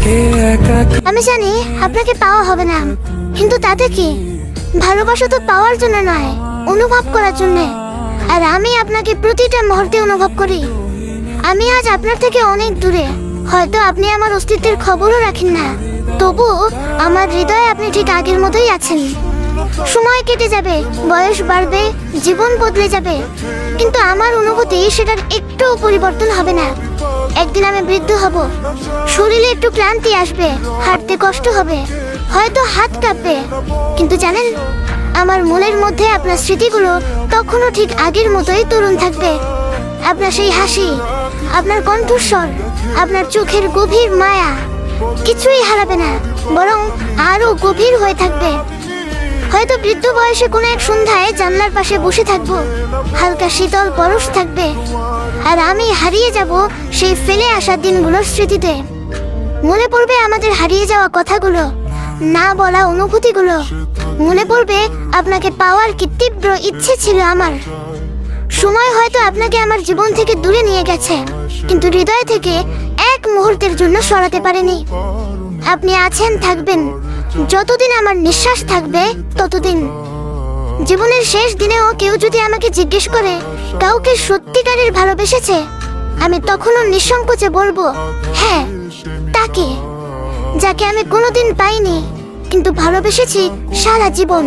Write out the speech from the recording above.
আমি জানি আপনাকে পাওয়া হবে না, কিন্তু তাতে কি? ভালোবাসা তো পাওয়ার জন্য নয়, অনুভব করার জন্য। আর আমি আপনাকে প্রতিটা মুহূর্তে অনুভব করি। আমি আজ আপনার থেকে অনেক দূরে, হয়তো আপনি আমার অস্তিত্বের খবরও রাখেন না, তবু আমার হৃদয়ে আপনি ঠিক আগের মতোই আছেন। সময় কেটে যাবে, বয়স বাড়বে, জীবন বদলে যাবে, কিন্তু আমার অনুভূতি সেটার একটুও পরিবর্তন হবে না। একদিন আমি বৃদ্ধ হব, শরীরে একটু ক্লান্তি আসবে, হাঁটতে কষ্ট হবে, হয়তো হাত কাঁপবে, কিন্তু জানেন, আমার মনের মধ্যে আপনার স্মৃতিগুলো তখনও ঠিক আগের মতোই তরুণ থাকবে। আপনার সেই হাসি, আপনার কণ্ঠস্বর, আপনার চোখের গভীর মায়া কিছুই হারাবে না, বরং আরো গভীর হয়ে থাকবে। হয়তো বৃদ্ধ বয়সে কোনো এক সন্ধ্যায় জানলার পাশে বসে থাকবো, হালকা শীতল পরশ থাকবে, আর আমি হারিয়ে যাব সেই ফেলে আসা দিনগুলোর স্মৃতিতে। মনে পড়বে আমাদের হারিয়ে যাওয়া কথাগুলো, না বলা অনুভূতিগুলো। মনে পড়বে আপনাকে পাওয়ার কি তীব্র ইচ্ছে ছিল আমার। সময় হয়তো আপনাকে আমার জীবন থেকে দূরে নিয়ে গেছে, কিন্তু হৃদয় থেকে এক মুহূর্তের জন্য সরাতে পারেনি। আপনি আছেন, থাকবেন, যতদিন আমার নিঃশ্বাস থাকবে ততদিন। জীবনের শেষ দিনেও কেউ যদি আমাকে জিজ্ঞেস করে কাউকে সত্যিকারের ভালোবেসেছে, আমি তখনও নিঃসংকোচে বলবো, হ্যাঁ, তাকে, যাকে আমি কোনোদিন পাইনি, কিন্তু ভালোবেসেছি সারা জীবন।